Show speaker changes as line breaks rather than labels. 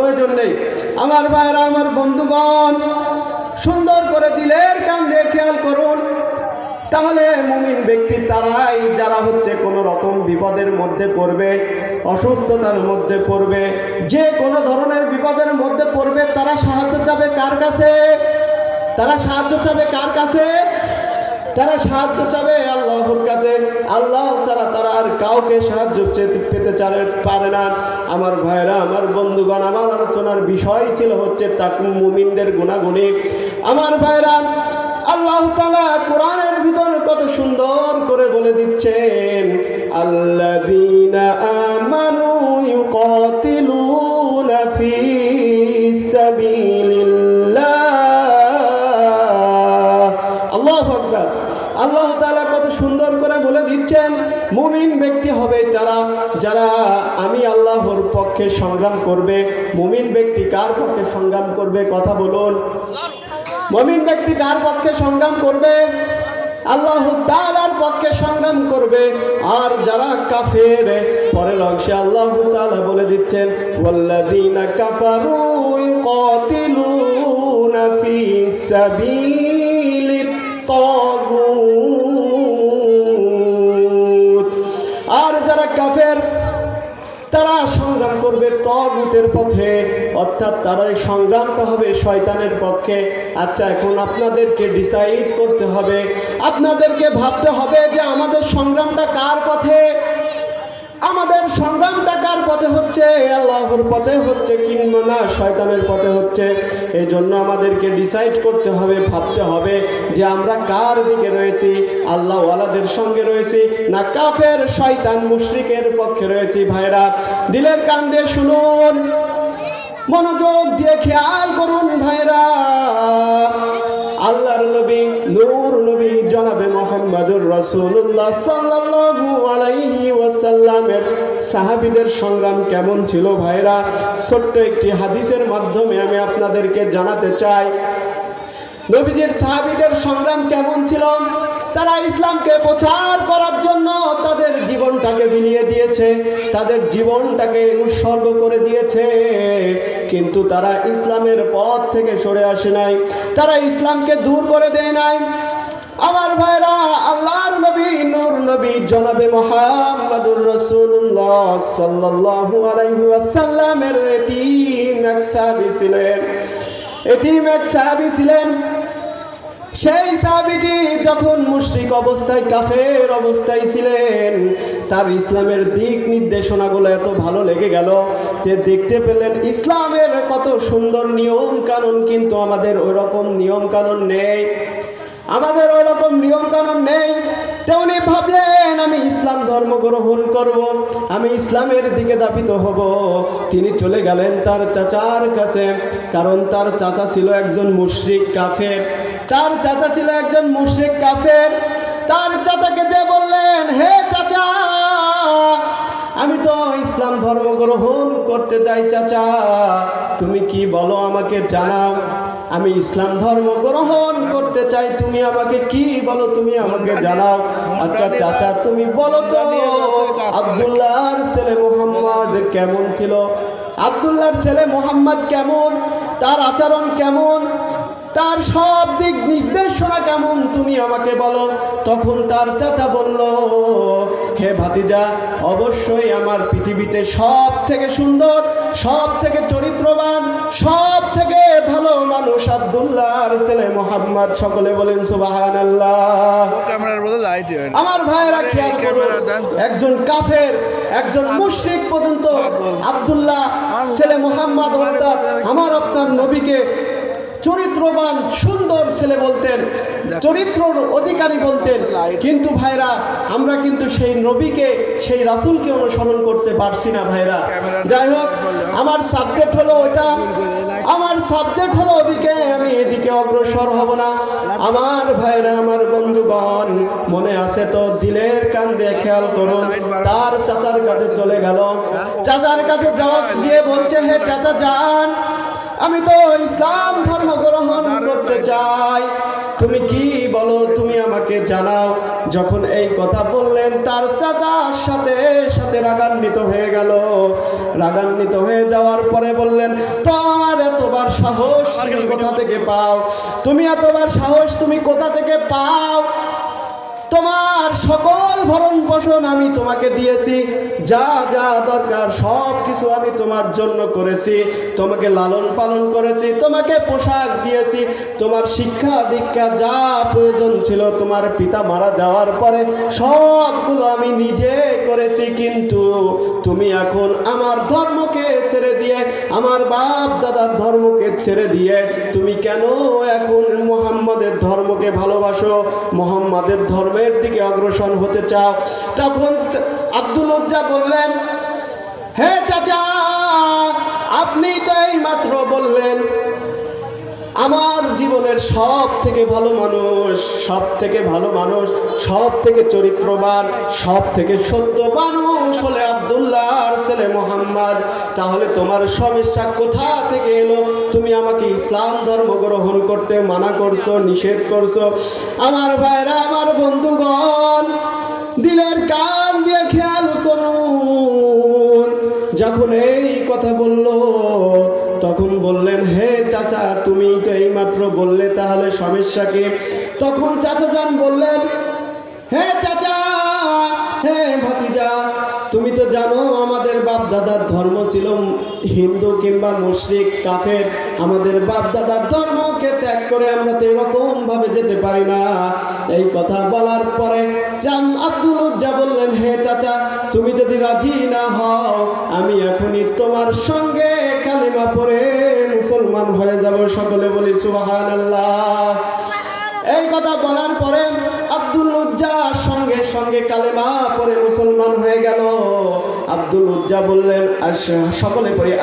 প্রয়োজন নেই। আমার ভাইরা, আমার বন্ধুগণ, সুন্দর করে দিলের কান দিয়ে খেয়াল করুন। তাহলে মুমিন ব্যক্তি তারাই যারা হচ্ছে কোনো রকম বিপদের মধ্যে পড়বে, অসুস্থতার মধ্যে পড়বে, যে কোনো ধরনের বিপদের মধ্যে পড়বে, তারা সাহায্য চাবে কার কাছে? তারা সাহায্য চাবে কার কাছে? তারা সাহায্য চাবে আল্লাহর কাছে। আল্লাহ ছাড়া তারা আর কাউকে সাহায্য পেতে পারে না। আমার ভাইরা, আমার বন্ধুগণ, আমার আলোচনার বিষয় ছিল হচ্ছে মুমিনদের গুণাগুণী। আমার ভাইরা, আল্লাহ তাআলা কোরআনের ভিতর কত সুন্দর করে বলে দিচ্ছেন, আল্লাযীনা আমানু ইউকাতিলুনা ফি সাবিলিল্লাহ। আল্লাহু আকবার। আল্লাহ তাআলা কত সুন্দর করে বলে দিচ্ছেন, মুমিন ব্যক্তি হবে তারা যারা আমি আল্লাহর পক্ষে সংগ্রাম করবে। মুমিন ব্যক্তি কার পক্ষে সংগ্রাম করবে? কথা বলুন। মুমিন ব্যক্তি কার পক্ষে সংগ্রাম করবে? আল্লাহ তাআলার পক্ষে সংগ্রাম করবে। আর যারা কাফের, পরের অংশে আল্লাহ তাআলা বলে দিচ্ছেন, ওয়াল্লাযীনা কাফারু ইউকাতিলুনা ফি সাবিলিত তাগুত। আর যারা কাফের তারা সংগ্রাম করবে তাগুতের পথে, অর্থাৎ তারা এই সংগ্রামটা হবে শয়তানের পক্ষে। আচ্ছা, এখন আপনাদেরকে ডিসাইড করতে হবে, আপনাদেরকে ভাবতে হবে যে আমাদের সংগ্রামটা কার পথে? আমাদের সংগ্রামটা কার পথে হচ্ছে? আল্লাহর পথে হচ্ছে কিংবা না শয়তানের পথে হচ্ছে? এই জন্য আমাদেরকে ডিসাইড করতে হবে, ভাবতে হবে যে আমরা কার দিকে রয়েছি, আল্লাহ ওয়ালাদের সঙ্গে রয়েছি না কাফের শয়তান মুশরিকের পক্ষে রয়েছি। ভাইরা, দিলের কান দিয়ে শুনুন, মনোযোগ দিয়ে খেয়াল করুন। ভাইরা, আল্লাহর নবী, নূর নবী জনাবে মুহাম্মদুর রাসূলুল্লাহ সাল্লাল্লাহু আলাইহি ওয়াসাল্লামের সাহাবীদের সংগ্রাম কেমন ছিল? ভাইরা, ছোট্ট একটি হাদিসের মাধ্যমে আমি আপনাদেরকে জানাতে চাই নবীজির সাহাবীদের সংগ্রাম কেমন ছিল। তারা ইসলামকে প্রচার করার জন্য তাদের জীবনটাকে বিলিয়ে দিয়েছে, তাদের জীবনটাকে উৎসর্গ করে দিয়েছে, কিন্তু তারা ইসলামের পথ থেকে সরে আসে নাই, তারা ইসলামকে দূর করে দেয় নাই। আমার ভাইরা, আল্লাহর নবী, নূর নবী জনাবে মুহাম্মদুর রাসূলুল্লাহ সাল্লাল্লাহু আলাইহি ওয়াসাল্লামের এতিম এক সাহাবী ছিলেন। এতিম এক সাহাবী ছিলেন। সেই সাহাবীটি যখন মুশরিক অবস্থায়, কাফের অবস্থায় ছিলেন, তার ইসলামের দিক নির্দেশনাগুলো এত ভালো লেগে গেল যে দেখতে পেলেন ইসলামের কত সুন্দর নিয়ম কানুন, কিন্তু আমাদের ওই রকম নিয়ম কানুন নেই, আমাদের ওই রকম নিয়ম কানুন নেই। তেমনি ভাবলেন আমি ইসলাম ধর্ম গ্রহণ করব, আমি ইসলামের দিকে ধাবিত হব। তিনি চলে গেলেন তার চাচার কাছে, কারণ তার চাচা ছিল একজন মুশরিক কাফের। তার চাচা ছিল একজন মুশরিক কাফের। তার চাচাকে যে বললেন, হে চাচা, আমি তো ইসলাম ধর্ম গ্রহণ করতে চাই, চাচা তুমি কি বলো আমাকে জানাও, আমি ইসলাম ধর্ম গ্রহণ করতে চাই, তুমি আমাকে কি বলো, তুমি আমাকে জানাও। আচ্ছা চাচা, তুমি বলো তো আব্দুল্লাহর ছেলে মুহাম্মদ কেমন ছিল? আব্দুল্লাহর ছেলে মুহাম্মদ কেমন? তার আচরণ কেমন? তার সব দিক নির্দেশনা কেমন? তুমি আমাকে বলো। তখন তার চাচা বলল, হে ভাতিজা, অবশ্যই আমার পৃথিবীতে সব থেকে সুন্দর, সব থেকে চরিত্রবান, সব থেকে ভালো মানুষ আব্দুল্লাহর ছেলে মুহাম্মদ। সকলে বলেন সুবহানাল্লাহ। আমার ভাইরা খেয়াল করুন, একজন কাফের, একজন মুশরিক পর্যন্ত আব্দুল্লাহ ছেলে মুহাম্মদ অর্থাৎ আমার আপনার নবীকে চরিত্রবান সুন্দর ছেলে বলতেন, চরিত্রর অধিকারী বলতেন। কিন্তু ভাইরা, আমরা কিন্তু সেই নবীকে, সেই রাসূলকে অনুসরণ করতে পারছি না ভাইরা। যাই হোক, আমার সাবজেক্ট হলো ওটা, আমার সাবজেক্ট হলো ওদিকে, আমি এদিকে অগ্রসর হব না। আমার ভাইরা, আমার বন্ধুগণ, মনে আছে তো? দিলের কান দিয়ে খেয়াল করুন। তার চাচার কাছে চলে গেল। চাচার কাছে যে বলছে, হে চাচা যান, আমি তো ইসলাম ধর্ম গ্রহণ করতে চাই, তুমি কি বলো, তুমি আমাকে আমাদেরকে জানাও। যখন এই কথা বললেন তার চাচার সাথে সাথে রাগান্বিত হয়ে গেল। রাগান্বিত হয়ে যাওয়ার পরে বললেন, তো আমার এতবার সাহস তুমি কোথা থেকে পাও? তুমি এতবার সাহস তুমি কোথা থেকে পাও? তোমার সকল ভরণ পোষণ আমি তোমাকে দিয়েছি, যা যা দরকার সব কিছু আমি তোমার জন্য করেছি, তোমাকে লালন পালন করেছি, তোমাকে পোশাক দিয়েছি, তোমার শিক্ষা দীক্ষা যা প্রয়োজন ছিল তোমার পিতা মারা যাওয়ার পরে সবগুলো আমি নিজে করেছি। কিন্তু তুমি এখন আমার ধর্মকে ছেড়ে দিয়ে, আমার বাপ দাদার ধর্মকে ছেড়ে দিয়ে তুমি কেন এখন মুহাম্মাদের ধর্মকে ভালোবাসো, মুহাম্মাদের ধর্মের দিকে অগ্রসর হতে চাও? তখন আব্দুল উজ্জা বললেন, হে চাচা, আপনি তো এই মাত্র বললেন আমার জীবনের সব থেকে ভালো মানুষ, সব থেকে ভালো মানুষ, সব থেকে চরিত্রবান, সব থেকে সত্য মানুষ হলে আব্দুল্লাহর ছেলে মুহাম্মদ। তাহলে তোমার সমস্যা কোথা থেকে এলো? তুমি আমাকে ইসলাম ধর্ম গ্রহণ করতে মানা করছো, নিষেধ করছো। আমার ভাইরা, আমার বন্ধুগণ, দিলের কান দিয়ে খেয়াল করুন। যখন এই কথা বলল তখন বললেন, হে চাচা, তুমি তো এইমাত্র বললে, তাহলে সমস্যা কি? তখন চাচা যান বললেন, হে চাচা, হে ভাতিজা, তুমি তো জানো আমাদের বাপ দাদার ধর্ম ছিল হিন্দু কিংবা মুশরিক কাফের। আমাদের বাপ দাদার ধর্মকে ত্যাগ করে আমরা তো এরকম ভাবে যেতে পারি না। এই কথা বলার পরে আব্দুল উজ্জা বললেন, হে চাচা, তুমি যদি রাজি না হও আমি এখনই তোমার সঙ্গে কালিমা পড়ে মুসলমান হয়ে যাব। সকলে বলি সুবহানাল্লাহ। এই কথা বলার পরে আব্দুল উজ্জা সঙ্গে সঙ্গে কালেমা পড়ে মুসলমান হয়ে গেল। আব্দুল উজ্জা বললেন, সকলে পড়ি